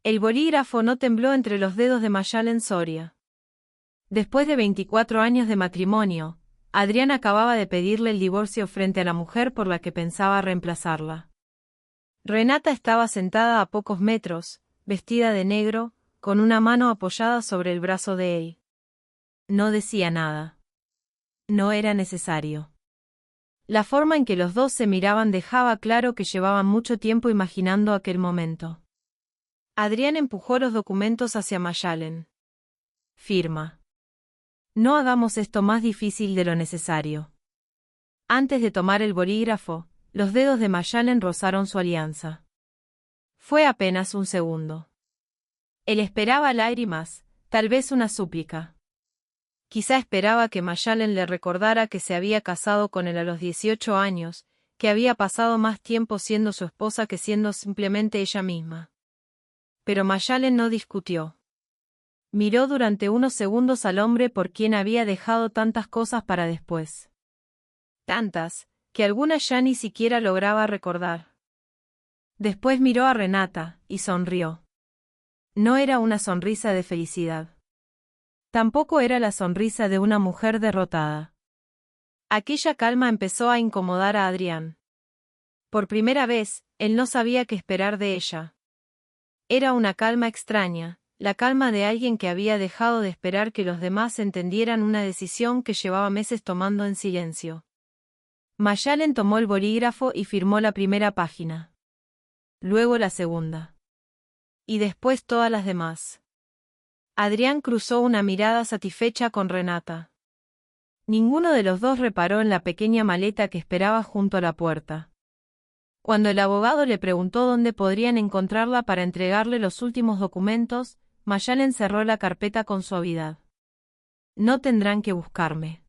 El bolígrafo no tembló entre los dedos de Mayalen Soria. Después de 24 años de matrimonio, Adrián acababa de pedirle el divorcio frente a la mujer por la que pensaba reemplazarla. Renata estaba sentada a pocos metros, vestida de negro, con una mano apoyada sobre el brazo de él. No decía nada. No era necesario. La forma en que los dos se miraban dejaba claro que llevaban mucho tiempo imaginando aquel momento. Adrián empujó los documentos hacia Mayalen. Firma. No hagamos esto más difícil de lo necesario. Antes de tomar el bolígrafo, los dedos de Mayalen rozaron su alianza. Fue apenas un segundo. Él esperaba lágrimas, tal vez una súplica. Quizá esperaba que Mayalen le recordara que se había casado con él a los 18 años, que había pasado más tiempo siendo su esposa que siendo simplemente ella misma. Pero Mayalen no discutió. Miró durante unos segundos al hombre por quien había dejado tantas cosas para después. Tantas, que algunas ya ni siquiera lograba recordar. Después miró a Renata, y sonrió. No era una sonrisa de felicidad. Tampoco era la sonrisa de una mujer derrotada. Aquella calma empezó a incomodar a Adrián. Por primera vez, él no sabía qué esperar de ella. Era una calma extraña, la calma de alguien que había dejado de esperar que los demás entendieran una decisión que llevaba meses tomando en silencio. Mayalen tomó el bolígrafo y firmó la primera página. Luego la segunda. Y después todas las demás. Adrián cruzó una mirada satisfecha con Renata. Ninguno de los dos reparó en la pequeña maleta que esperaba junto a la puerta. Cuando el abogado le preguntó dónde podrían encontrarla para entregarle los últimos documentos, Mayalen cerró la carpeta con suavidad. No tendrán que buscarme.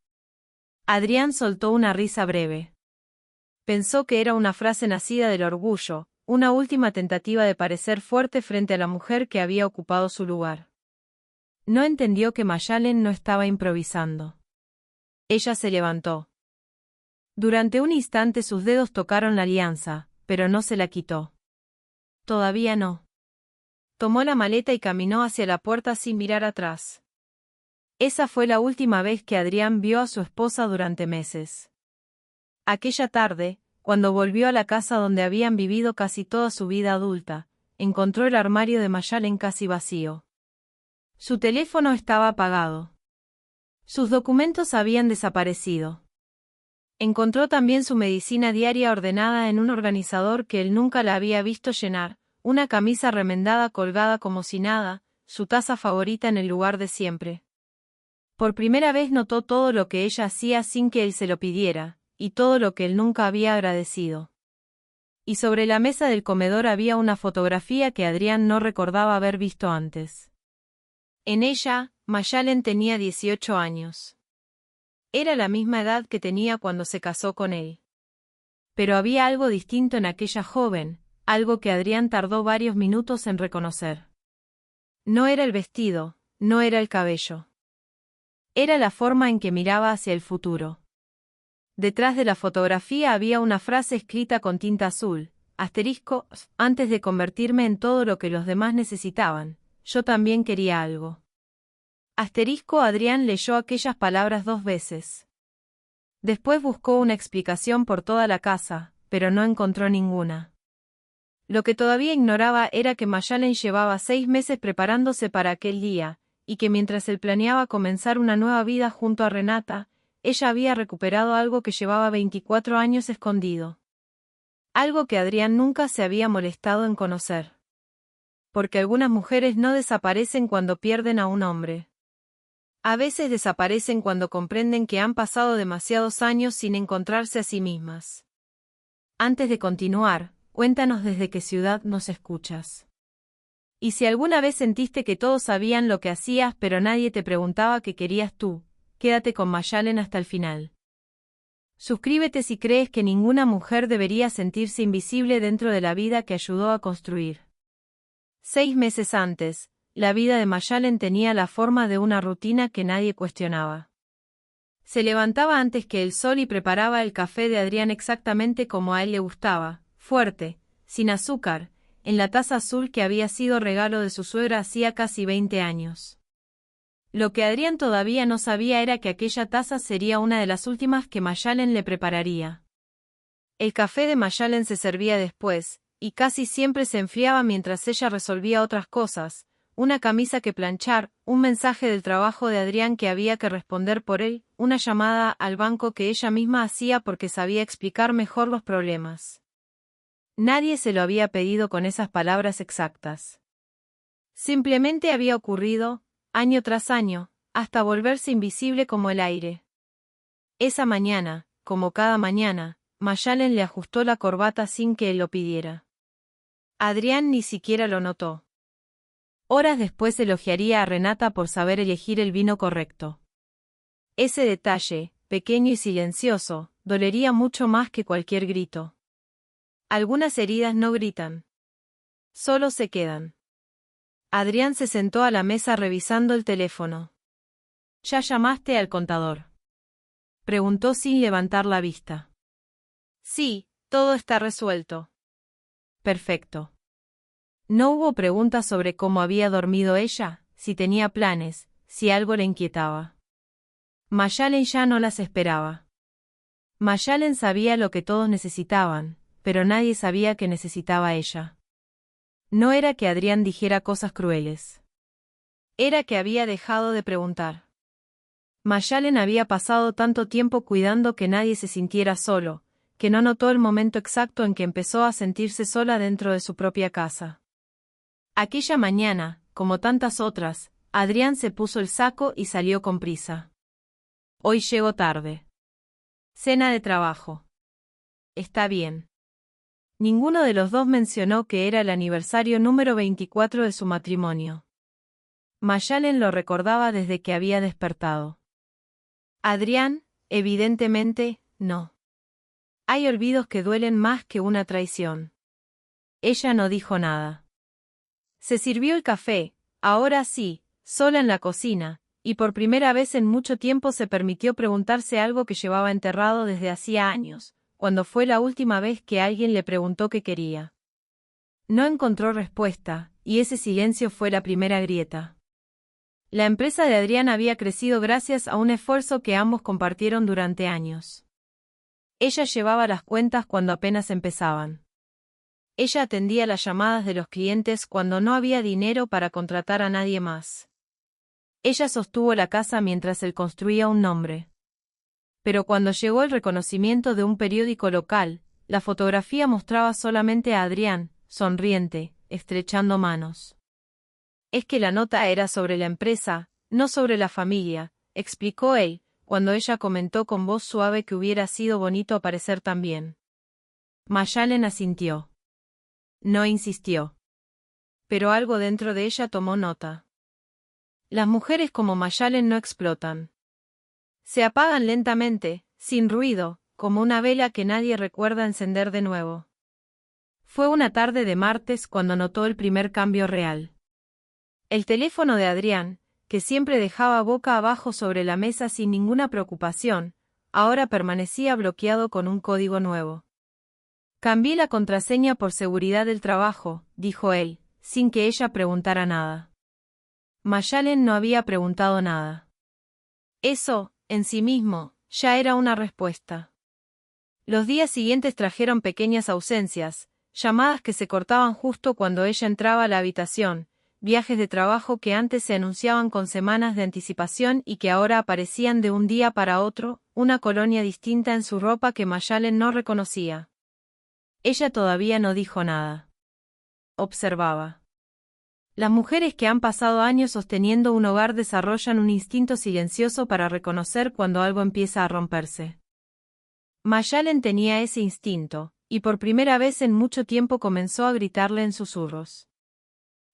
Adrián soltó una risa breve. Pensó que era una frase nacida del orgullo, una última tentativa de parecer fuerte frente a la mujer que había ocupado su lugar. No entendió que Mayalen no estaba improvisando. Ella se levantó. Durante un instante sus dedos tocaron la alianza, pero no se la quitó. Todavía no. Tomó la maleta y caminó hacia la puerta sin mirar atrás. Esa fue la última vez que Adrián vio a su esposa durante meses. Aquella tarde, cuando volvió a la casa donde habían vivido casi toda su vida adulta, encontró el armario de Mayalen casi vacío. Su teléfono estaba apagado. Sus documentos habían desaparecido. Encontró también su medicina diaria ordenada en un organizador que él nunca la había visto llenar, una camisa remendada colgada como si nada, su taza favorita en el lugar de siempre. Por primera vez notó todo lo que ella hacía sin que él se lo pidiera, y todo lo que él nunca había agradecido. Y sobre la mesa del comedor había una fotografía que Adrián no recordaba haber visto antes. En ella, Mayalen tenía 18 años. Era la misma edad que tenía cuando se casó con él. Pero había algo distinto en aquella joven, algo que Adrián tardó varios minutos en reconocer. No era el vestido, no era el cabello. Era la forma en que miraba hacia el futuro. Detrás de la fotografía había una frase escrita con tinta azul, asterisco, antes de convertirme en todo lo que los demás necesitaban, yo también quería algo. Asterisco. Adrián leyó aquellas palabras 2 veces. Después buscó una explicación por toda la casa, pero no encontró ninguna. Lo que todavía ignoraba era que Mayalen llevaba 6 meses preparándose para aquel día, y que mientras él planeaba comenzar una nueva vida junto a Renata, ella había recuperado algo que llevaba 24 años escondido. Algo que Adrián nunca se había molestado en conocer. Porque algunas mujeres no desaparecen cuando pierden a un hombre. A veces desaparecen cuando comprenden que han pasado demasiados años sin encontrarse a sí mismas. Antes de continuar, cuéntanos desde qué ciudad nos escuchas. Y si alguna vez sentiste que todos sabían lo que hacías pero nadie te preguntaba qué querías tú, quédate con Mayalen hasta el final. Suscríbete si crees que ninguna mujer debería sentirse invisible dentro de la vida que ayudó a construir. 6 meses antes, la vida de Mayalen tenía la forma de una rutina que nadie cuestionaba. Se levantaba antes que el sol y preparaba el café de Adrián exactamente como a él le gustaba, fuerte, sin azúcar, en la taza azul que había sido regalo de su suegra hacía casi 20 años. Lo que Adrián todavía no sabía era que aquella taza sería una de las últimas que Mayalen le prepararía. El café de Mayalen se servía después, y casi siempre se enfriaba mientras ella resolvía otras cosas, una camisa que planchar, un mensaje del trabajo de Adrián que había que responder por él, una llamada al banco que ella misma hacía porque sabía explicar mejor los problemas. Nadie se lo había pedido con esas palabras exactas. Simplemente había ocurrido, año tras año, hasta volverse invisible como el aire. Esa mañana, como cada mañana, Mayalen le ajustó la corbata sin que él lo pidiera. Adrián ni siquiera lo notó. Horas después elogiaría a Renata por saber elegir el vino correcto. Ese detalle, pequeño y silencioso, dolería mucho más que cualquier grito. Algunas heridas no gritan. Solo se quedan. Adrián se sentó a la mesa revisando el teléfono. ¿Ya llamaste al contador?, preguntó sin levantar la vista. Sí, todo está resuelto. Perfecto. No hubo preguntas sobre cómo había dormido ella, si tenía planes, si algo le inquietaba. Mayalen ya no las esperaba. Mayalen sabía lo que todos necesitaban, pero nadie sabía que necesitaba ella. No era que Adrián dijera cosas crueles. Era que había dejado de preguntar. Mayalen había pasado tanto tiempo cuidando que nadie se sintiera solo, que no notó el momento exacto en que empezó a sentirse sola dentro de su propia casa. Aquella mañana, como tantas otras, Adrián se puso el saco y salió con prisa. Hoy llego tarde. Cena de trabajo. Está bien. Ninguno de los dos mencionó que era el aniversario número 24 de su matrimonio. Mayalen lo recordaba desde que había despertado. Adrián, evidentemente, no. Hay olvidos que duelen más que una traición. Ella no dijo nada. Se sirvió el café, ahora sí, sola en la cocina, y por primera vez en mucho tiempo se permitió preguntarse algo que llevaba enterrado desde hacía años, cuando fue la última vez que alguien le preguntó qué quería. No encontró respuesta, y ese silencio fue la primera grieta. La empresa de Adrián había crecido gracias a un esfuerzo que ambos compartieron durante años. Ella llevaba las cuentas cuando apenas empezaban. Ella atendía las llamadas de los clientes cuando no había dinero para contratar a nadie más. Ella sostuvo la casa mientras él construía un nombre. Pero cuando llegó el reconocimiento de un periódico local, la fotografía mostraba solamente a Adrián, sonriente, estrechando manos. Es que la nota era sobre la empresa, no sobre la familia, explicó él, cuando ella comentó con voz suave que hubiera sido bonito aparecer también. Mayalen asintió. No insistió. Pero algo dentro de ella tomó nota. Las mujeres como Mayalen no explotan. Se apagan lentamente, sin ruido, como una vela que nadie recuerda encender de nuevo. Fue una tarde de martes cuando notó el primer cambio real. El teléfono de Adrián, que siempre dejaba boca abajo sobre la mesa sin ninguna preocupación, ahora permanecía bloqueado con un código nuevo. Cambié la contraseña por seguridad del trabajo, dijo él, sin que ella preguntara nada. Mayalen no había preguntado nada. Eso, en sí mismo, ya era una respuesta. Los días siguientes trajeron pequeñas ausencias, llamadas que se cortaban justo cuando ella entraba a la habitación, viajes de trabajo que antes se anunciaban con semanas de anticipación y que ahora aparecían de un día para otro, una colonia distinta en su ropa que Mayalen no reconocía. Ella todavía no dijo nada. Observaba. Las mujeres que han pasado años sosteniendo un hogar desarrollan un instinto silencioso para reconocer cuando algo empieza a romperse. Mayalen tenía ese instinto, y por primera vez en mucho tiempo comenzó a gritarle en susurros.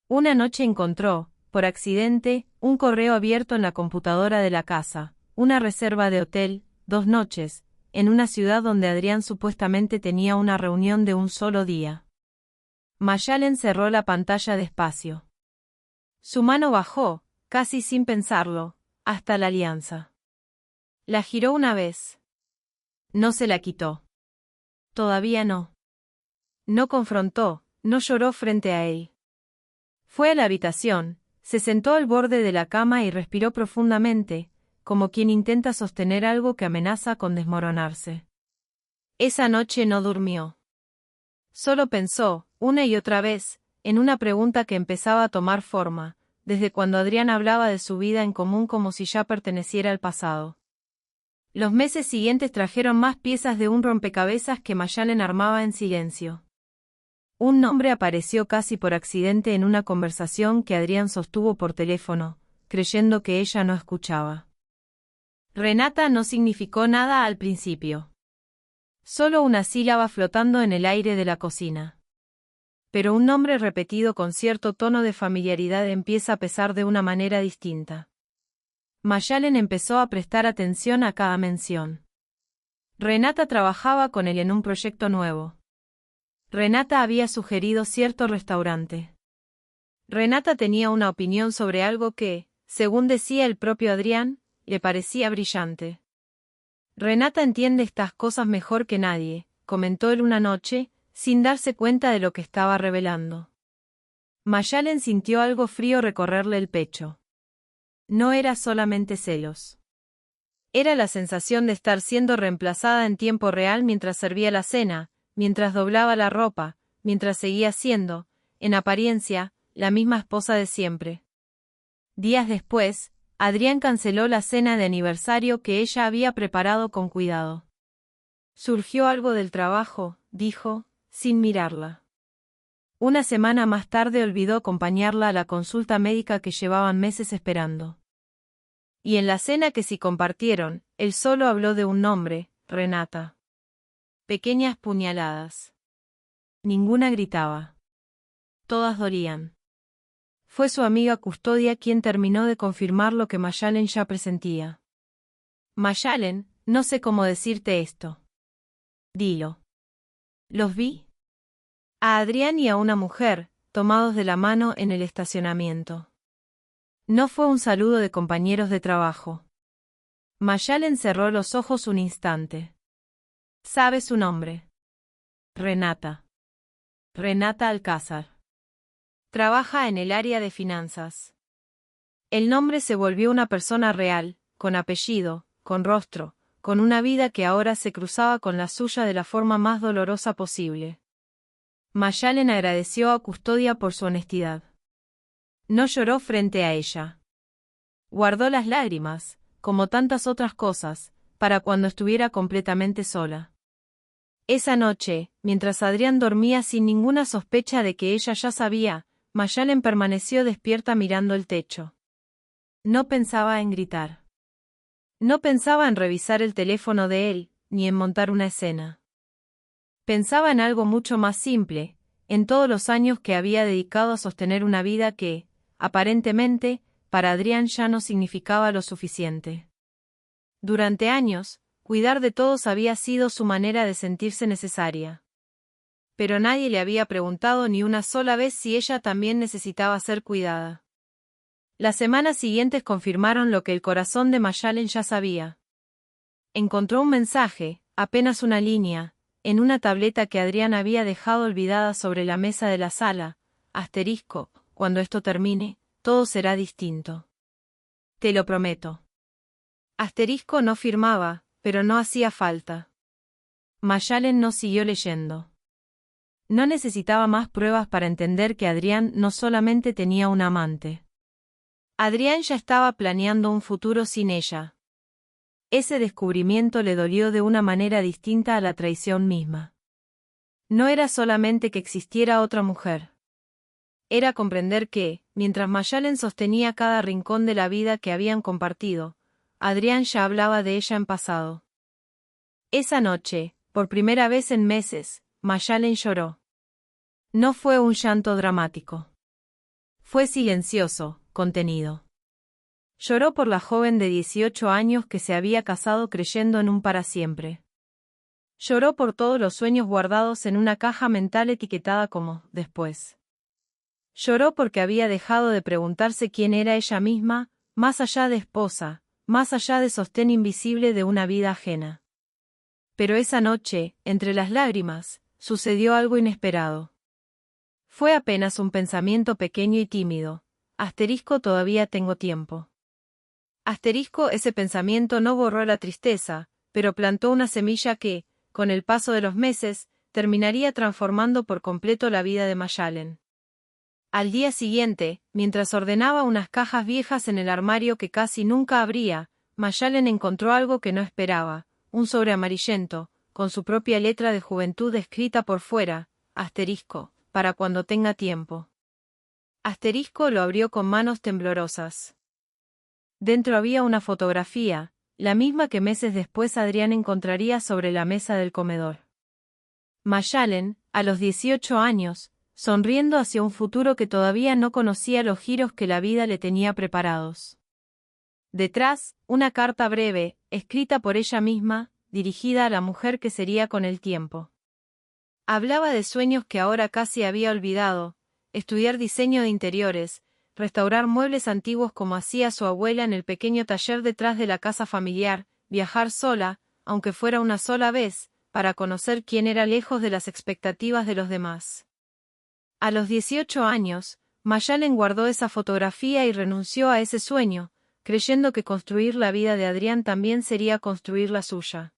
Una noche encontró, por accidente, un correo abierto en la computadora de la casa, una reserva de hotel, 2 noches, en una ciudad donde Adrián supuestamente tenía una reunión de un solo día. Mayalen cerró la pantalla despacio. Su mano bajó, casi sin pensarlo, hasta la alianza. La giró una vez. No se la quitó. Todavía no. No confrontó, no lloró frente a él. Fue a la habitación, se sentó al borde de la cama y respiró profundamente, como quien intenta sostener algo que amenaza con desmoronarse. Esa noche no durmió. Solo pensó, una y otra vez, en una pregunta que empezaba a tomar forma, desde cuando Adrián hablaba de su vida en común como si ya perteneciera al pasado. Los meses siguientes trajeron más piezas de un rompecabezas que Mayalen armaba en silencio. Un nombre apareció casi por accidente en una conversación que Adrián sostuvo por teléfono, creyendo que ella no escuchaba. Renata no significó nada al principio. Solo una sílaba flotando en el aire de la cocina. Pero un nombre repetido con cierto tono de familiaridad empieza a pesar de una manera distinta. Mayalen empezó a prestar atención a cada mención. Renata trabajaba con él en un proyecto nuevo. Renata había sugerido cierto restaurante. Renata tenía una opinión sobre algo que, según decía el propio Adrián, le parecía brillante. Renata entiende estas cosas mejor que nadie, comentó él una noche, sin darse cuenta de lo que estaba revelando. Mayalen sintió algo frío recorrerle el pecho. No era solamente celos. Era la sensación de estar siendo reemplazada en tiempo real mientras servía la cena, mientras doblaba la ropa, mientras seguía siendo, en apariencia, la misma esposa de siempre. Días después, Adrián canceló la cena de aniversario que ella había preparado con cuidado. Surgió algo del trabajo, dijo, sin mirarla. Una semana más tarde olvidó acompañarla a la consulta médica que llevaban meses esperando. Y en la cena que sí compartieron, él solo habló de un nombre, Renata. Pequeñas puñaladas. Ninguna gritaba. Todas dolían. Fue su amiga Custodia quien terminó de confirmar lo que Mayalen ya presentía. Mayalen, no sé cómo decirte esto. Dilo. Los vi. A Adrián y a una mujer, tomados de la mano en el estacionamiento. No fue un saludo de compañeros de trabajo. Mayalen cerró los ojos un instante. ¿Sabe su nombre? Renata. Renata Alcázar. Trabaja en el área de finanzas. El nombre se volvió una persona real, con apellido, con rostro, con una vida que ahora se cruzaba con la suya de la forma más dolorosa posible. Mayalen agradeció a Custodia por su honestidad. No lloró frente a ella. Guardó las lágrimas, como tantas otras cosas, para cuando estuviera completamente sola. Esa noche, mientras Adrián dormía sin ninguna sospecha de que ella ya sabía, Mayalen permaneció despierta mirando el techo. No pensaba en gritar. No pensaba en revisar el teléfono de él, ni en montar una escena. Pensaba en algo mucho más simple, en todos los años que había dedicado a sostener una vida que, aparentemente, para Adrián ya no significaba lo suficiente. Durante años, cuidar de todos había sido su manera de sentirse necesaria. Pero nadie le había preguntado ni una sola vez si ella también necesitaba ser cuidada. Las semanas siguientes confirmaron lo que el corazón de Mayalen ya sabía. Encontró un mensaje, apenas una línea, en una tableta que Adrián había dejado olvidada sobre la mesa de la sala. Asterisco, cuando esto termine, todo será distinto. Te lo prometo. Asterisco no firmaba, pero no hacía falta. Mayalen no siguió leyendo. No necesitaba más pruebas para entender que Adrián no solamente tenía un amante. Adrián ya estaba planeando un futuro sin ella. Ese descubrimiento le dolió de una manera distinta a la traición misma. No era solamente que existiera otra mujer. Era comprender que, mientras Mayalen sostenía cada rincón de la vida que habían compartido, Adrián ya hablaba de ella en pasado. Esa noche, por primera vez en meses, Mayalen lloró. No fue un llanto dramático. Fue silencioso, contenido. Lloró por la joven de 18 años que se había casado creyendo en un para siempre. Lloró por todos los sueños guardados en una caja mental etiquetada como «después». Lloró porque había dejado de preguntarse quién era ella misma, más allá de esposa, más allá de sostén invisible de una vida ajena. Pero esa noche, entre las lágrimas, sucedió algo inesperado. Fue apenas un pensamiento pequeño y tímido. Todavía tengo tiempo. Ese pensamiento no borró la tristeza, pero plantó una semilla que, con el paso de los meses, terminaría transformando por completo la vida de Mayalen. Al día siguiente, mientras ordenaba unas cajas viejas en el armario que casi nunca abría, Mayalen encontró algo que no esperaba, un sobre amarillento, con su propia letra de juventud escrita por fuera, para cuando tenga tiempo. Lo abrió con manos temblorosas. Dentro había una fotografía, la misma que meses después Adrián encontraría sobre la mesa del comedor. Mayalen, a los 18 años, sonriendo hacia un futuro que todavía no conocía los giros que la vida le tenía preparados. Detrás, una carta breve, escrita por ella misma, dirigida a la mujer que sería con el tiempo. Hablaba de sueños que ahora casi había olvidado, estudiar diseño de interiores, restaurar muebles antiguos como hacía su abuela en el pequeño taller detrás de la casa familiar, viajar sola, aunque fuera una sola vez, para conocer quién era lejos de las expectativas de los demás. A los 18 años, Mayalen guardó esa fotografía y renunció a ese sueño, creyendo que construir la vida de Adrián también sería construir la suya.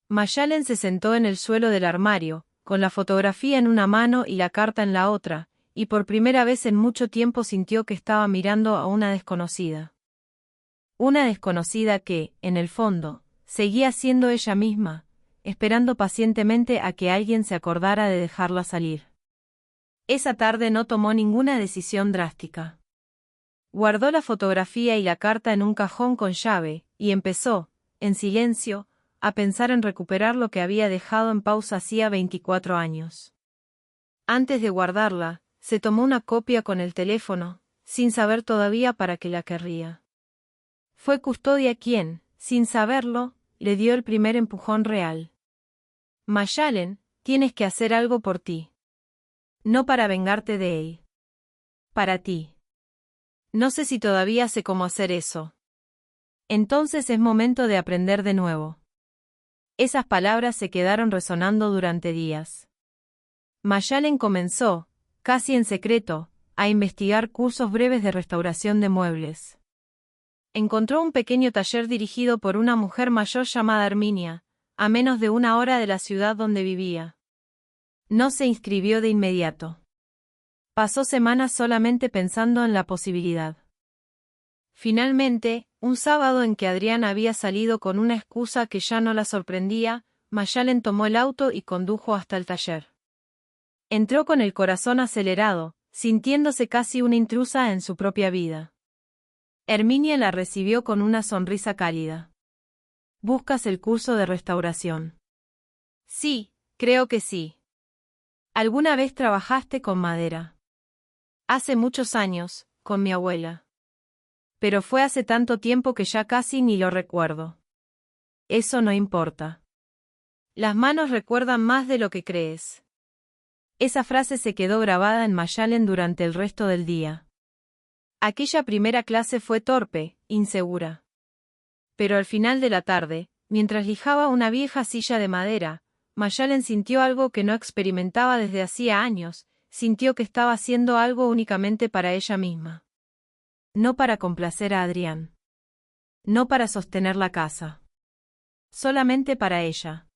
Mayalen se sentó en el suelo del armario, con la fotografía en una mano y la carta en la otra, y por primera vez en mucho tiempo sintió que estaba mirando a una desconocida. Una desconocida que, en el fondo, seguía siendo ella misma, esperando pacientemente a que alguien se acordara de dejarla salir. Esa tarde no tomó ninguna decisión drástica. Guardó la fotografía y la carta en un cajón con llave, y empezó, en silencio, a pensar en recuperar lo que había dejado en pausa hacía 24 años. Antes de guardarla, se tomó una copia con el teléfono, sin saber todavía para qué la querría. Fue Custodia quien, sin saberlo, le dio el primer empujón real. Mayalen, tienes que hacer algo por ti. No para vengarte de él. Para ti. No sé si todavía sé cómo hacer eso. Entonces es momento de aprender de nuevo. Esas palabras se quedaron resonando durante días. Mayalen comenzó, casi en secreto, a investigar cursos breves de restauración de muebles. Encontró un pequeño taller dirigido por una mujer mayor llamada Herminia, a menos de 1 hora de la ciudad donde vivía. No se inscribió de inmediato. Pasó semanas solamente pensando en la posibilidad. Finalmente, un sábado en que Adrián había salido con una excusa que ya no la sorprendía, Mayalen tomó el auto y condujo hasta el taller. Entró con el corazón acelerado, sintiéndose casi una intrusa en su propia vida. Herminia la recibió con una sonrisa cálida. ¿Buscas el curso de restauración? Sí, creo que sí. ¿Alguna vez trabajaste con madera? Hace muchos años, con mi abuela. Pero fue hace tanto tiempo que ya casi ni lo recuerdo. Eso no importa. Las manos recuerdan más de lo que crees. Esa frase se quedó grabada en Mayalen durante el resto del día. Aquella primera clase fue torpe, insegura. Pero al final de la tarde, mientras lijaba una vieja silla de madera, Mayalen sintió algo que no experimentaba desde hacía años, sintió que estaba haciendo algo únicamente para ella misma. No para complacer a Adrián. No para sostener la casa. Solamente para ella.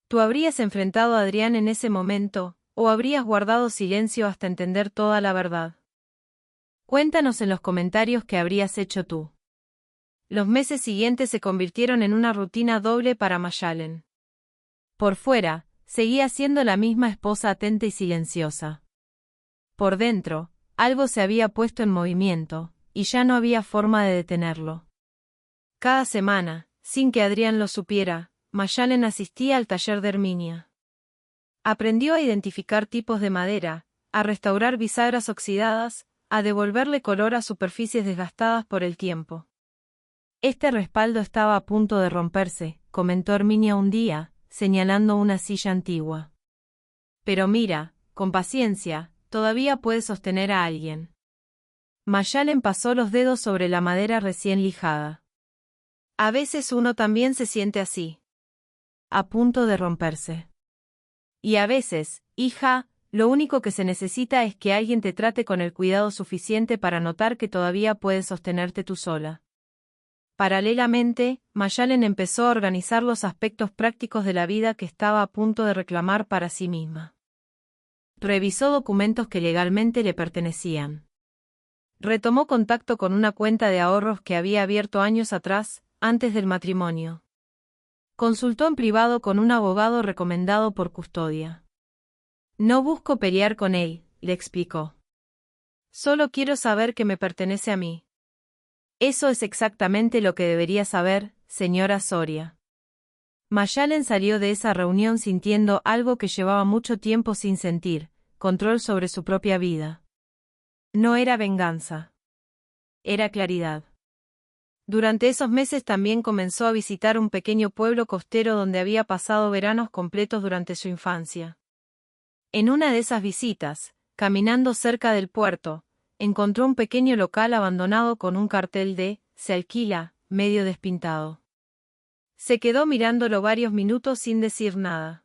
¿Tú habrías enfrentado a Adrián en ese momento, o habrías guardado silencio hasta entender toda la verdad? Cuéntanos en los comentarios qué habrías hecho tú. Los meses siguientes se convirtieron en una rutina doble para Mayalen. Por fuera, seguía siendo la misma esposa atenta y silenciosa. Por dentro, algo se había puesto en movimiento, y ya no había forma de detenerlo. Cada semana, sin que Adrián lo supiera, Mayalen asistía al taller de Herminia. Aprendió a identificar tipos de madera, a restaurar bisagras oxidadas, a devolverle color a superficies desgastadas por el tiempo. Este respaldo estaba a punto de romperse, comentó Herminia un día, señalando una silla antigua. Pero mira, con paciencia, todavía puedes sostener a alguien. Mayalen pasó los dedos sobre la madera recién lijada. A veces uno también se siente así. A punto de romperse. Y a veces, hija, lo único que se necesita es que alguien te trate con el cuidado suficiente para notar que todavía puedes sostenerte tú sola. Paralelamente, Mayalen empezó a organizar los aspectos prácticos de la vida que estaba a punto de reclamar para sí misma. Revisó documentos que legalmente le pertenecían. Retomó contacto con una cuenta de ahorros que había abierto años atrás, antes del matrimonio. Consultó en privado con un abogado recomendado por Custodia. No busco pelear con él, le explicó. Solo quiero saber que me pertenece a mí. Eso es exactamente lo que debería saber, señora Soria. Mayalen salió de esa reunión sintiendo algo que llevaba mucho tiempo sin sentir, control sobre su propia vida. No era venganza. Era claridad. Durante esos meses también comenzó a visitar un pequeño pueblo costero donde había pasado veranos completos durante su infancia. En una de esas visitas, caminando cerca del puerto, encontró un pequeño local abandonado con un cartel de «Se alquila», medio despintado. Se quedó mirándolo varios minutos sin decir nada.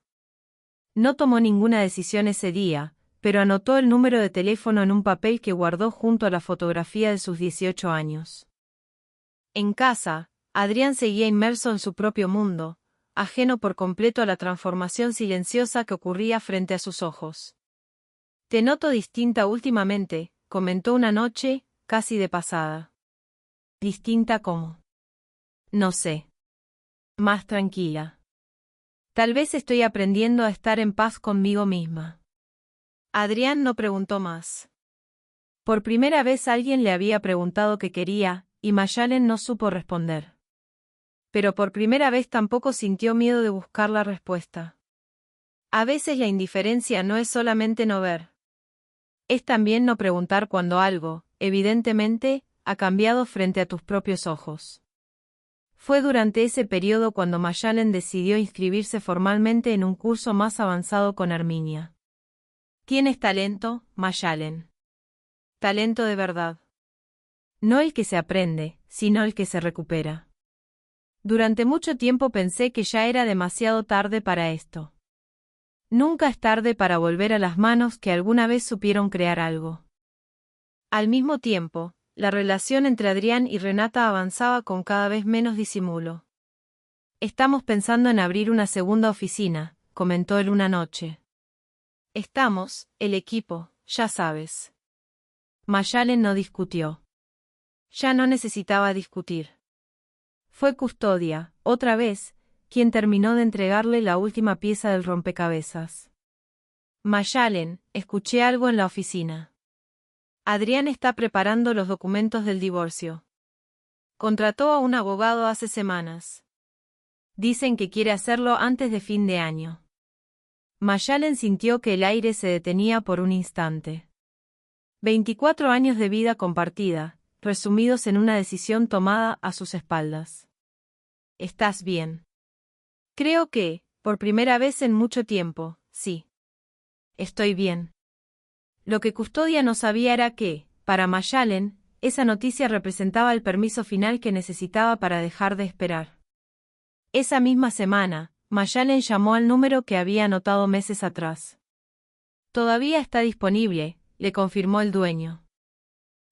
No tomó ninguna decisión ese día, pero anotó el número de teléfono en un papel que guardó junto a la fotografía de sus 18 años. En casa, Adrián seguía inmerso en su propio mundo, ajeno por completo a la transformación silenciosa que ocurría frente a sus ojos. «Te noto distinta últimamente», comentó una noche, casi de pasada. ¿Distinta cómo? No sé. Más tranquila. Tal vez estoy aprendiendo a estar en paz conmigo misma. Adrián no preguntó más. Por primera vez alguien le había preguntado qué quería, y Mayalen no supo responder. Pero por primera vez tampoco sintió miedo de buscar la respuesta. A veces la indiferencia no es solamente no ver. Es también no preguntar cuando algo, evidentemente, ha cambiado frente a tus propios ojos. Fue durante ese periodo cuando Mayalen decidió inscribirse formalmente en un curso más avanzado con Herminia. ¿Tienes talento, Mayalen? Talento de verdad. No el que se aprende, sino el que se recupera. Durante mucho tiempo pensé que ya era demasiado tarde para esto. Nunca es tarde para volver a las manos que alguna vez supieron crear algo. Al mismo tiempo, la relación entre Adrián y Renata avanzaba con cada vez menos disimulo. Estamos pensando en abrir una segunda oficina, comentó él una noche. Estamos, el equipo, ya sabes. Mayalen no discutió. Ya no necesitaba discutir. Fue Custodia, otra vez, quien terminó de entregarle la última pieza del rompecabezas. Mayalen, escuché algo en la oficina. Adrián está preparando los documentos del divorcio. Contrató a un abogado hace semanas. Dicen que quiere hacerlo antes de fin de año. Mayalen sintió que el aire se detenía por un instante. 24 años de vida compartida, resumidos en una decisión tomada a sus espaldas. ¿Estás bien? Creo que, por primera vez en mucho tiempo, sí. Estoy bien. Lo que Custodia no sabía era que, para Mayalen, esa noticia representaba el permiso final que necesitaba para dejar de esperar. Esa misma semana, Mayalen llamó al número que había anotado meses atrás. Todavía está disponible, le confirmó el dueño.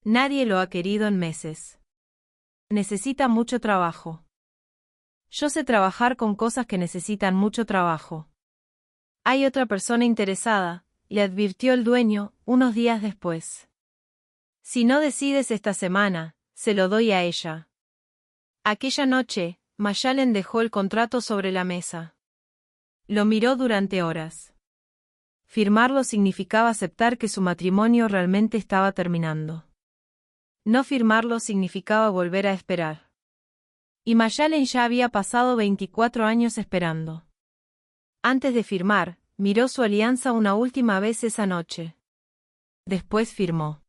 Nadie lo ha querido en meses. Necesita mucho trabajo. Yo sé trabajar con cosas que necesitan mucho trabajo. Hay otra persona interesada, le advirtió el dueño, unos días después. Si no decides esta semana, se lo doy a ella. Aquella noche, Mayalen dejó el contrato sobre la mesa. Lo miró durante horas. Firmarlo significaba aceptar que su matrimonio realmente estaba terminando. No firmarlo significaba volver a esperar. Y Mayalen ya había pasado 24 años esperando. Antes de firmar, miró su alianza una última vez esa noche. Después firmó.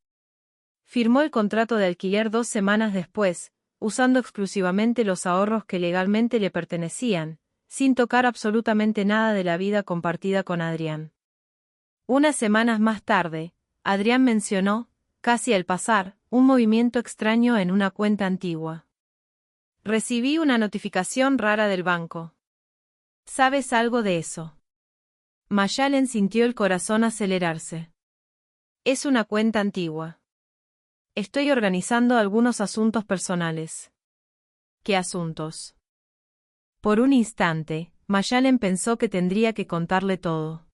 Firmó el contrato de alquiler 2 semanas después, usando exclusivamente los ahorros que legalmente le pertenecían, sin tocar absolutamente nada de la vida compartida con Adrián. Unas semanas más tarde, Adrián mencionó, casi al pasar, un movimiento extraño en una cuenta antigua. Recibí una notificación rara del banco. ¿Sabes algo de eso? Mayalen sintió el corazón acelerarse. Es una cuenta antigua. Estoy organizando algunos asuntos personales. ¿Qué asuntos? Por un instante, Mayalen pensó que tendría que contarle todo.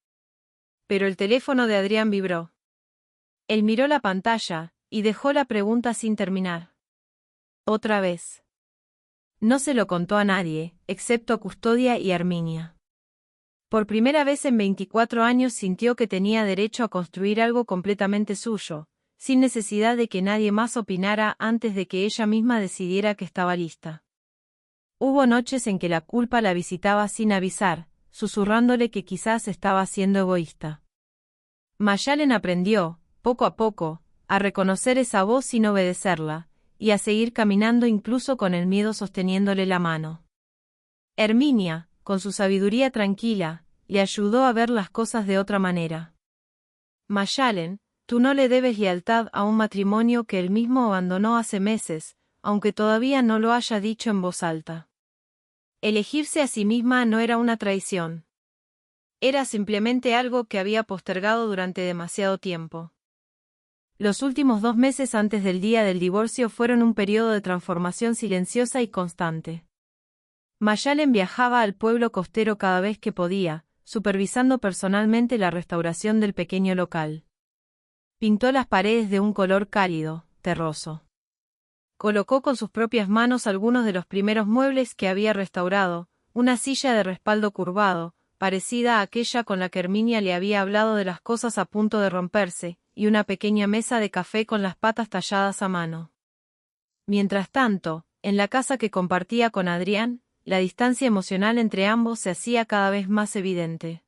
Pero el teléfono de Adrián vibró. Él miró la pantalla y dejó la pregunta sin terminar. Otra vez. No se lo contó a nadie, excepto a Custodia y Herminia. Por primera vez en 24 años sintió que tenía derecho a construir algo completamente suyo, sin necesidad de que nadie más opinara antes de que ella misma decidiera que estaba lista. Hubo noches en que la culpa la visitaba sin avisar, susurrándole que quizás estaba siendo egoísta. Mayalen aprendió, poco a poco, a reconocer esa voz sin obedecerla, y a seguir caminando incluso con el miedo sosteniéndole la mano. Herminia, con su sabiduría tranquila, le ayudó a ver las cosas de otra manera. Mayalen, tú no le debes lealtad a un matrimonio que él mismo abandonó hace meses, aunque todavía no lo haya dicho en voz alta. Elegirse a sí misma no era una traición. Era simplemente algo que había postergado durante demasiado tiempo. Los últimos 2 meses antes del día del divorcio fueron un periodo de transformación silenciosa y constante. Mayalen viajaba al pueblo costero cada vez que podía, supervisando personalmente la restauración del pequeño local. Pintó las paredes de un color cálido, terroso. Colocó con sus propias manos algunos de los primeros muebles que había restaurado, una silla de respaldo curvado, parecida a aquella con la que Herminia le había hablado de las cosas a punto de romperse, y una pequeña mesa de café con las patas talladas a mano. Mientras tanto, en la casa que compartía con Adrián, la distancia emocional entre ambos se hacía cada vez más evidente.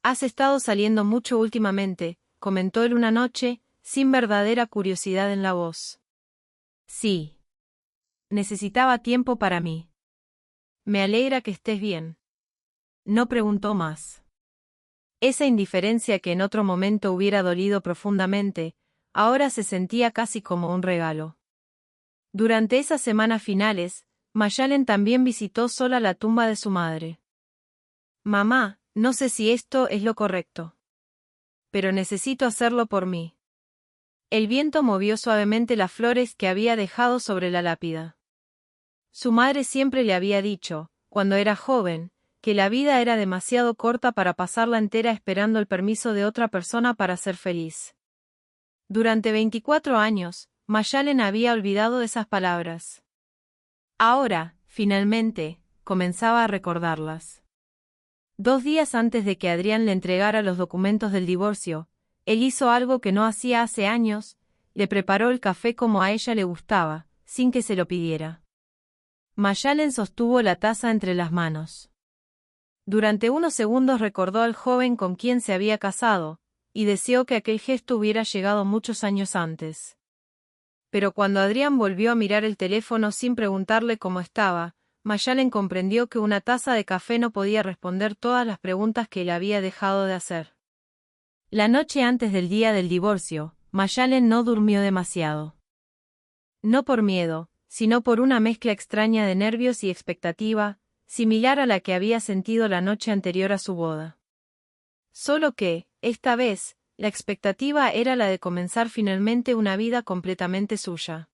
«Has estado saliendo mucho últimamente», comentó él una noche, sin verdadera curiosidad en la voz. «Sí. Necesitaba tiempo para mí. Me alegra que estés bien». No preguntó más. Esa indiferencia que en otro momento hubiera dolido profundamente, ahora se sentía casi como un regalo. Durante esas semanas finales, Mayalen también visitó sola la tumba de su madre. «Mamá, no sé si esto es lo correcto. Pero necesito hacerlo por mí». El viento movió suavemente las flores que había dejado sobre la lápida. Su madre siempre le había dicho, cuando era joven, que la vida era demasiado corta para pasarla entera esperando el permiso de otra persona para ser feliz. Durante 24 años, Mayalen había olvidado esas palabras. Ahora, finalmente, comenzaba a recordarlas. 2 días antes de que Adrián le entregara los documentos del divorcio, él hizo algo que no hacía hace años, le preparó el café como a ella le gustaba, sin que se lo pidiera. Mayalen sostuvo la taza entre las manos. Durante unos segundos recordó al joven con quien se había casado, y deseó que aquel gesto hubiera llegado muchos años antes. Pero cuando Adrián volvió a mirar el teléfono sin preguntarle cómo estaba, Mayalen comprendió que una taza de café no podía responder todas las preguntas que él había dejado de hacer. La noche antes del día del divorcio, Mayalen no durmió demasiado. No por miedo, sino por una mezcla extraña de nervios y expectativa, similar a la que había sentido la noche anterior a su boda. Solo que, esta vez, la expectativa era la de comenzar finalmente una vida completamente suya.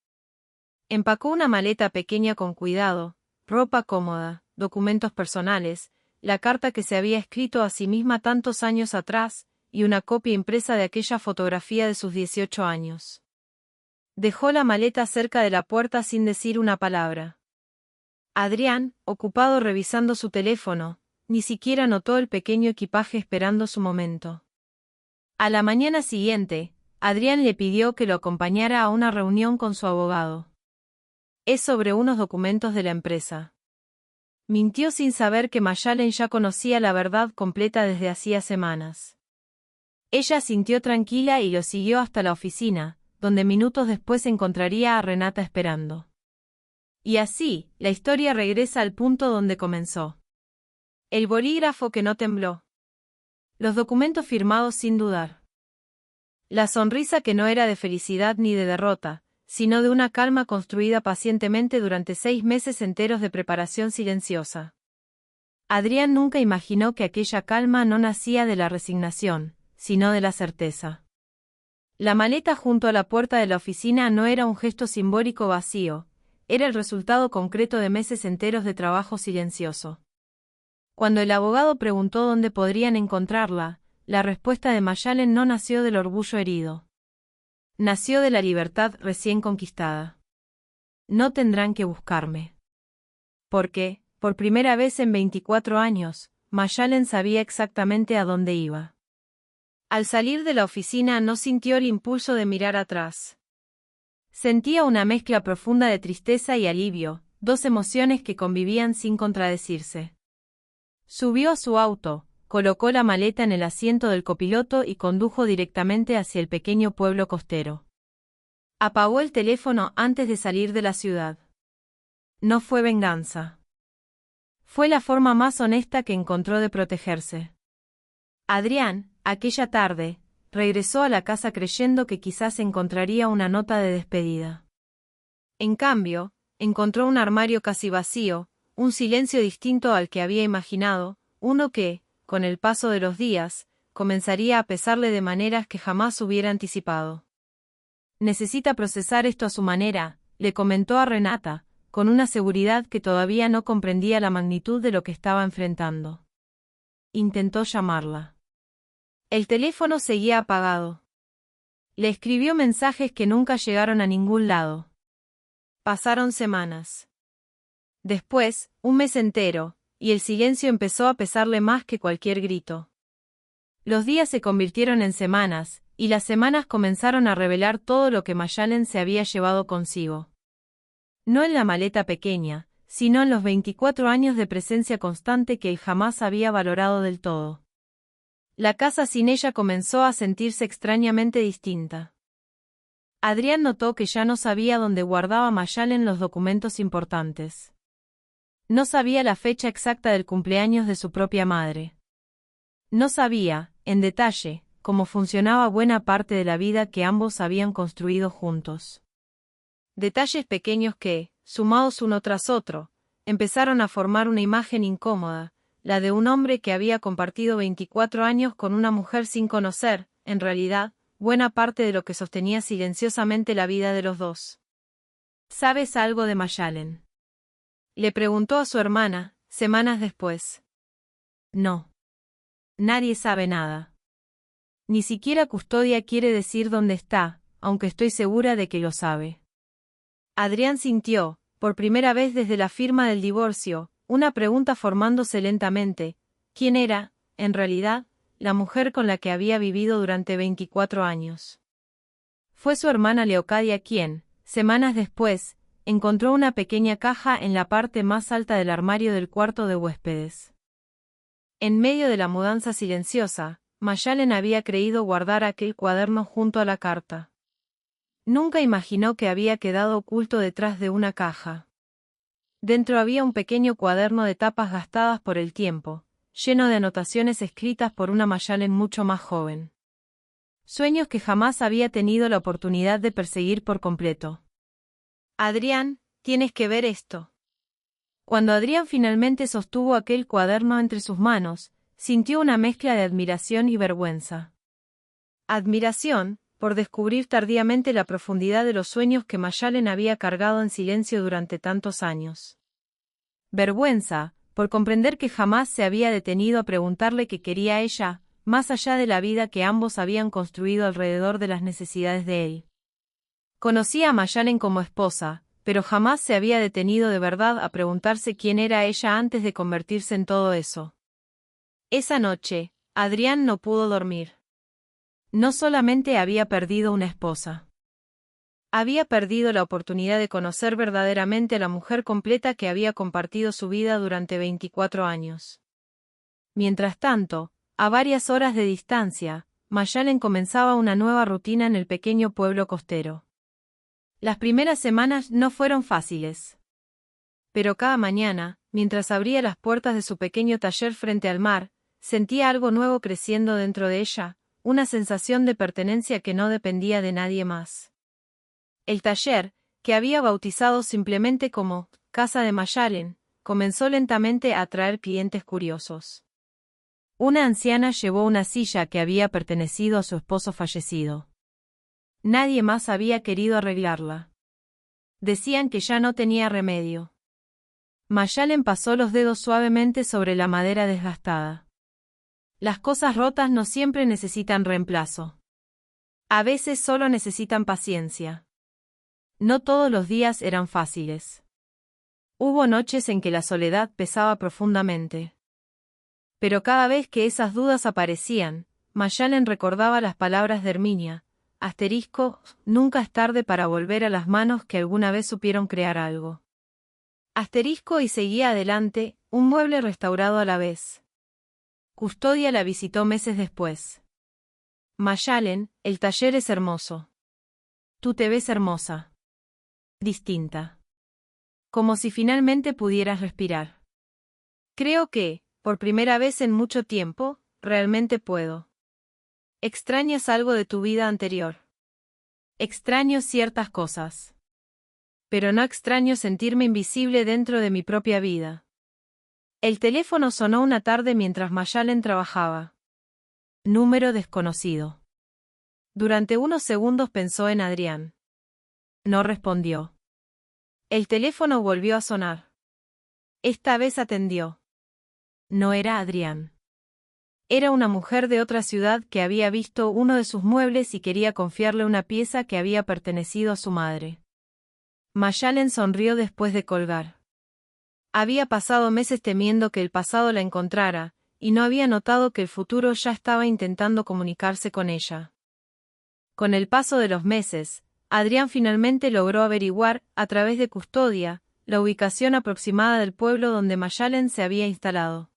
Empacó una maleta pequeña con cuidado, ropa cómoda, documentos personales, la carta que se había escrito a sí misma tantos años atrás, y una copia impresa de aquella fotografía de sus 18 años. Dejó la maleta cerca de la puerta sin decir una palabra. Adrián, ocupado revisando su teléfono, ni siquiera notó el pequeño equipaje esperando su momento. A la mañana siguiente, Adrián le pidió que lo acompañara a una reunión con su abogado. Es sobre unos documentos de la empresa. Mintió sin saber que Mayalen ya conocía la verdad completa desde hacía semanas. Ella sintió tranquila y lo siguió hasta la oficina, donde minutos después encontraría a Renata esperando. Y así, la historia regresa al punto donde comenzó. El bolígrafo que no tembló. Los documentos firmados sin dudar. La sonrisa que no era de felicidad ni de derrota, sino de una calma construida pacientemente durante 6 meses enteros de preparación silenciosa. Adrián nunca imaginó que aquella calma no nacía de la resignación, sino de la certeza. La maleta junto a la puerta de la oficina no era un gesto simbólico vacío, era el resultado concreto de meses enteros de trabajo silencioso. Cuando el abogado preguntó dónde podrían encontrarla, la respuesta de Mayalen no nació del orgullo herido. Nació de la libertad recién conquistada. No tendrán que buscarme. Porque, por primera vez en 24 años, Mayalen sabía exactamente a dónde iba. Al salir de la oficina no sintió el impulso de mirar atrás. Sentía una mezcla profunda de tristeza y alivio, dos emociones que convivían sin contradecirse. Subió a su auto, colocó la maleta en el asiento del copiloto y condujo directamente hacia el pequeño pueblo costero. Apagó el teléfono antes de salir de la ciudad. No fue venganza. Fue la forma más honesta que encontró de protegerse. Adrián, aquella tarde, regresó a la casa creyendo que quizás encontraría una nota de despedida. En cambio, encontró un armario casi vacío, un silencio distinto al que había imaginado, uno que, con el paso de los días, comenzaría a pesarle de maneras que jamás hubiera anticipado. Necesita procesar esto a su manera, le comentó a Renata, con una seguridad que todavía no comprendía la magnitud de lo que estaba enfrentando. Intentó llamarla. El teléfono seguía apagado. Le escribió mensajes que nunca llegaron a ningún lado. Pasaron semanas. Después, un mes entero, y el silencio empezó a pesarle más que cualquier grito. Los días se convirtieron en semanas, y las semanas comenzaron a revelar todo lo que Mayalen se había llevado consigo. No en la maleta pequeña, sino en los 24 años de presencia constante que él jamás había valorado del todo. La casa sin ella comenzó a sentirse extrañamente distinta. Adrián notó que ya no sabía dónde guardaba Mayalen los documentos importantes. No sabía la fecha exacta del cumpleaños de su propia madre. No sabía, en detalle, cómo funcionaba buena parte de la vida que ambos habían construido juntos. Detalles pequeños que, sumados uno tras otro, empezaron a formar una imagen incómoda, la de un hombre que había compartido 24 años con una mujer sin conocer, en realidad, buena parte de lo que sostenía silenciosamente la vida de los dos. ¿Sabes algo de Mayalen?, le preguntó a su hermana, semanas después. No. Nadie sabe nada. Ni siquiera Custodia quiere decir dónde está, aunque estoy segura de que lo sabe. Adrián sintió, por primera vez desde la firma del divorcio, una pregunta formándose lentamente: ¿quién era, en realidad, la mujer con la que había vivido durante 24 años? Fue su hermana Leocadia quien, semanas después, encontró una pequeña caja en la parte más alta del armario del cuarto de huéspedes. En medio de la mudanza silenciosa, Mayalen había creído guardar aquel cuaderno junto a la carta. Nunca imaginó que había quedado oculto detrás de una caja. Dentro había un pequeño cuaderno de tapas gastadas por el tiempo, lleno de anotaciones escritas por una Mayalen mucho más joven. Sueños que jamás había tenido la oportunidad de perseguir por completo. Adrián, tienes que ver esto. Cuando Adrián finalmente sostuvo aquel cuaderno entre sus manos, sintió una mezcla de admiración y vergüenza. Admiración, por descubrir tardíamente la profundidad de los sueños que Mayalen había cargado en silencio durante tantos años. Vergüenza, por comprender que jamás se había detenido a preguntarle qué quería ella, más allá de la vida que ambos habían construido alrededor de las necesidades de él. Conocía a Mayalen como esposa, pero jamás se había detenido de verdad a preguntarse quién era ella antes de convertirse en todo eso. Esa noche, Adrián no pudo dormir. No solamente había perdido una esposa. Había perdido la oportunidad de conocer verdaderamente a la mujer completa que había compartido su vida durante 24 años. Mientras tanto, a varias horas de distancia, Mayalen comenzaba una nueva rutina en el pequeño pueblo costero. Las primeras semanas no fueron fáciles. Pero cada mañana, mientras abría las puertas de su pequeño taller frente al mar, sentía algo nuevo creciendo dentro de ella, una sensación de pertenencia que no dependía de nadie más. El taller, que había bautizado simplemente como Casa de Mayalen, comenzó lentamente a atraer clientes curiosos. Una anciana llevó una silla que había pertenecido a su esposo fallecido. Nadie más había querido arreglarla. Decían que ya no tenía remedio. Mayalen pasó los dedos suavemente sobre la madera desgastada. Las cosas rotas no siempre necesitan reemplazo. A veces solo necesitan paciencia. No todos los días eran fáciles. Hubo noches en que la soledad pesaba profundamente. Pero cada vez que esas dudas aparecían, Mayalen recordaba las palabras de Herminia, nunca es tarde para volver a las manos que alguna vez supieron crear algo. Y seguía adelante, un mueble restaurado a la vez. Custodia la visitó meses después. Mayalen, el taller es hermoso. Tú te ves hermosa. Distinta. Como si finalmente pudieras respirar. Creo que, por primera vez en mucho tiempo, realmente puedo. ¿Extrañas algo de tu vida anterior? Extraño ciertas cosas. Pero no extraño sentirme invisible dentro de mi propia vida. El teléfono sonó una tarde mientras Mayalen trabajaba. Número desconocido. Durante unos segundos pensó en Adrián. No respondió. El teléfono volvió a sonar. Esta vez atendió. No era Adrián. Era una mujer de otra ciudad que había visto uno de sus muebles y quería confiarle una pieza que había pertenecido a su madre. Mayalen sonrió después de colgar. Había pasado meses temiendo que el pasado la encontrara, y no había notado que el futuro ya estaba intentando comunicarse con ella. Con el paso de los meses, Adrián finalmente logró averiguar, a través de Custodia, la ubicación aproximada del pueblo donde Mayalen se había instalado.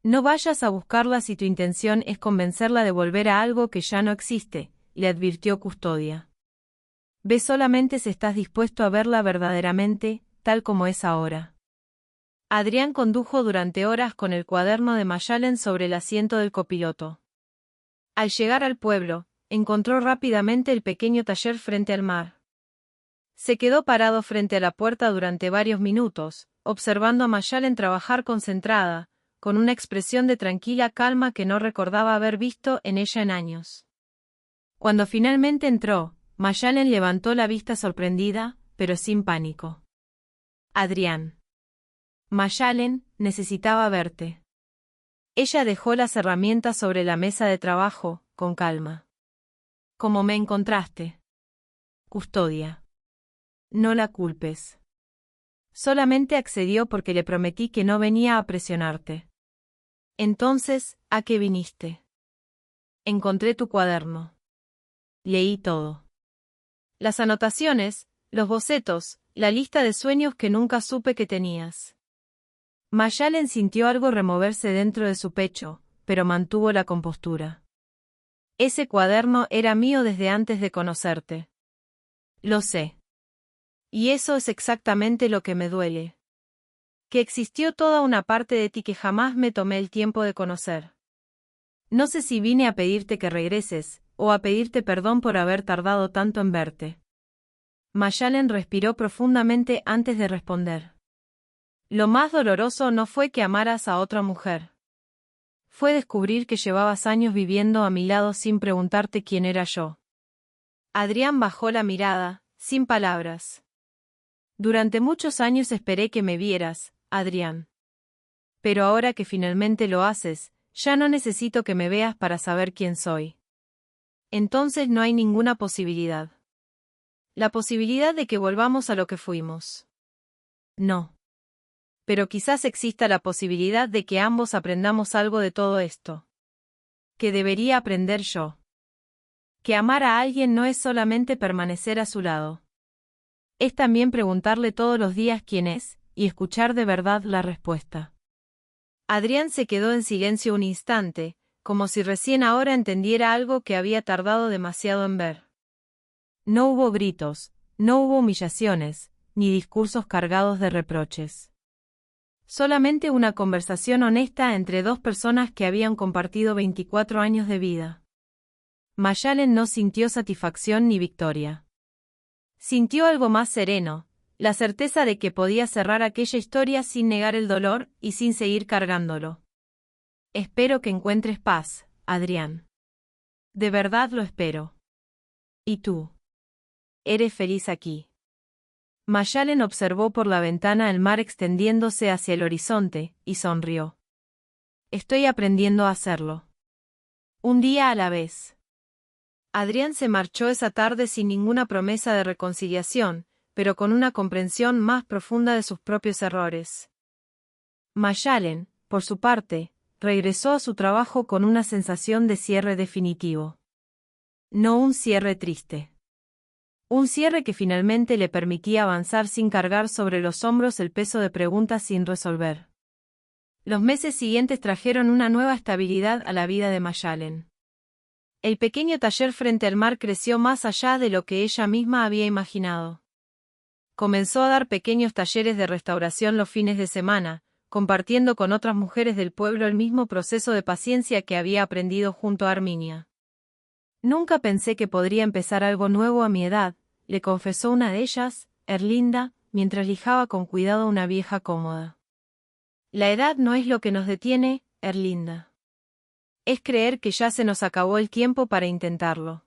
No vayas a buscarla si tu intención es convencerla de volver a algo que ya no existe, le advirtió Custodia. Ve solamente si estás dispuesto a verla verdaderamente, tal como es ahora. Adrián condujo durante horas con el cuaderno de Mayalen sobre el asiento del copiloto. Al llegar al pueblo, encontró rápidamente el pequeño taller frente al mar. Se quedó parado frente a la puerta durante varios minutos, observando a Mayalen trabajar concentrada, con una expresión de tranquila calma que no recordaba haber visto en ella en años. Cuando finalmente entró, Mayalen levantó la vista sorprendida, pero sin pánico. Adrián. Mayalen, necesitaba verte. Ella dejó las herramientas sobre la mesa de trabajo, con calma. ¿Cómo me encontraste? Custodia. No la culpes. Solamente accedió porque le prometí que no venía a presionarte. Entonces, ¿a qué viniste? Encontré tu cuaderno. Leí todo. Las anotaciones, los bocetos, la lista de sueños que nunca supe que tenías. Mayalen sintió algo removerse dentro de su pecho, pero mantuvo la compostura. Ese cuaderno era mío desde antes de conocerte. Lo sé. Y eso es exactamente lo que me duele. Que existió toda una parte de ti que jamás me tomé el tiempo de conocer. No sé si vine a pedirte que regreses, o a pedirte perdón por haber tardado tanto en verte. Mayalen respiró profundamente antes de responder. Lo más doloroso no fue que amaras a otra mujer. Fue descubrir que llevabas años viviendo a mi lado sin preguntarte quién era yo. Adrián bajó la mirada, sin palabras. Durante muchos años esperé que me vieras, Adrián. Pero ahora que finalmente lo haces, ya no necesito que me veas para saber quién soy. Entonces no hay ninguna posibilidad. La posibilidad de que volvamos a lo que fuimos. No. Pero quizás exista la posibilidad de que ambos aprendamos algo de todo esto. Que debería aprender yo. Que amar a alguien no es solamente permanecer a su lado. Es también preguntarle todos los días quién es, y escuchar de verdad la respuesta. Adrián se quedó en silencio un instante, como si recién ahora entendiera algo que había tardado demasiado en ver. No hubo gritos, no hubo humillaciones, ni discursos cargados de reproches. Solamente una conversación honesta entre dos personas que habían compartido 24 años de vida. Mayalen no sintió satisfacción ni victoria. Sintió algo más sereno, La certeza de que podía cerrar aquella historia sin negar el dolor y sin seguir cargándolo. Espero que encuentres paz, Adrián. De verdad lo espero. ¿Y tú? ¿Eres feliz aquí? Mayalen observó por la ventana el mar extendiéndose hacia el horizonte, y sonrió. Estoy aprendiendo a hacerlo. Un día a la vez. Adrián se marchó esa tarde sin ninguna promesa de reconciliación, pero con una comprensión más profunda de sus propios errores. Mayalen, por su parte, regresó a su trabajo con una sensación de cierre definitivo. No un cierre triste. Un cierre que finalmente le permitía avanzar sin cargar sobre los hombros el peso de preguntas sin resolver. Los meses siguientes trajeron una nueva estabilidad a la vida de Mayalen. El pequeño taller frente al mar creció más allá de lo que ella misma había imaginado. Comenzó a dar pequeños talleres de restauración los fines de semana, compartiendo con otras mujeres del pueblo el mismo proceso de paciencia que había aprendido junto a Arminia. Nunca pensé que podría empezar algo nuevo a mi edad, le confesó una de ellas, Erlinda, mientras lijaba con cuidado una vieja cómoda. La edad no es lo que nos detiene, Erlinda. Es creer que ya se nos acabó el tiempo para intentarlo.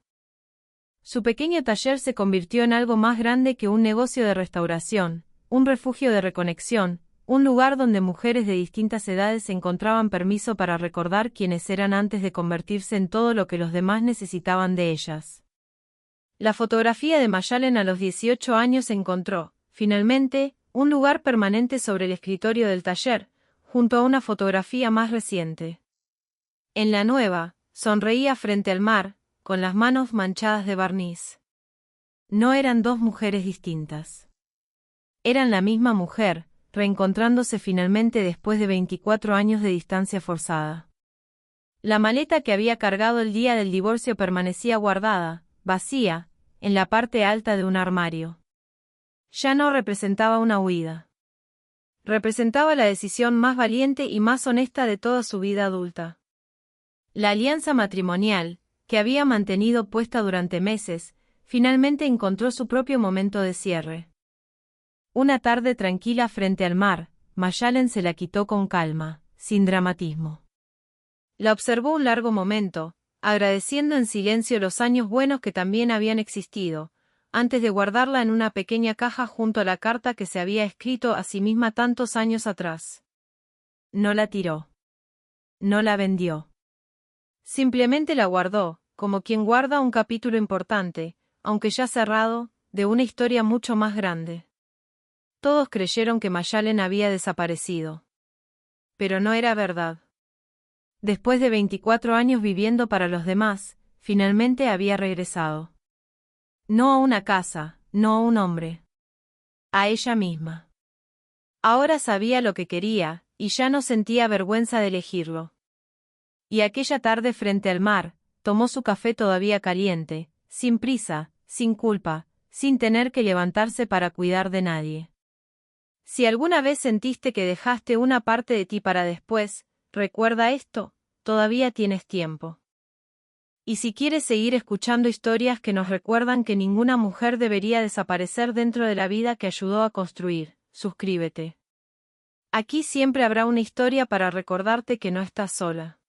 Su pequeño taller se convirtió en algo más grande que un negocio de restauración, un refugio de reconexión, un lugar donde mujeres de distintas edades encontraban permiso para recordar quiénes eran antes de convertirse en todo lo que los demás necesitaban de ellas. La fotografía de Mayalen a los 18 años encontró, finalmente, un lugar permanente sobre el escritorio del taller, junto a una fotografía más reciente. En la nueva, sonreía frente al mar, con las manos manchadas de barniz. No eran dos mujeres distintas. Eran la misma mujer, reencontrándose finalmente después de 24 años de distancia forzada. La maleta que había cargado el día del divorcio permanecía guardada, vacía, en la parte alta de un armario. Ya no representaba una huida. Representaba la decisión más valiente y más honesta de toda su vida adulta. La alianza matrimonial, que había mantenido puesta durante meses, finalmente encontró su propio momento de cierre. Una tarde tranquila frente al mar, Mayalen se la quitó con calma, sin dramatismo. La observó un largo momento, agradeciendo en silencio los años buenos que también habían existido, antes de guardarla en una pequeña caja junto a la carta que se había escrito a sí misma tantos años atrás. No la tiró. No la vendió. Simplemente la guardó, como quien guarda un capítulo importante, aunque ya cerrado, de una historia mucho más grande. Todos creyeron que Mayalen había desaparecido. Pero no era verdad. Después de 24 años viviendo para los demás, finalmente había regresado. No a una casa, no a un hombre. A ella misma. Ahora sabía lo que quería, y ya no sentía vergüenza de elegirlo. Y aquella tarde frente al mar, tomó su café todavía caliente, sin prisa, sin culpa, sin tener que levantarse para cuidar de nadie. Si alguna vez sentiste que dejaste una parte de ti para después, recuerda esto, todavía tienes tiempo. Y si quieres seguir escuchando historias que nos recuerdan que ninguna mujer debería desaparecer dentro de la vida que ayudó a construir, suscríbete. Aquí siempre habrá una historia para recordarte que no estás sola.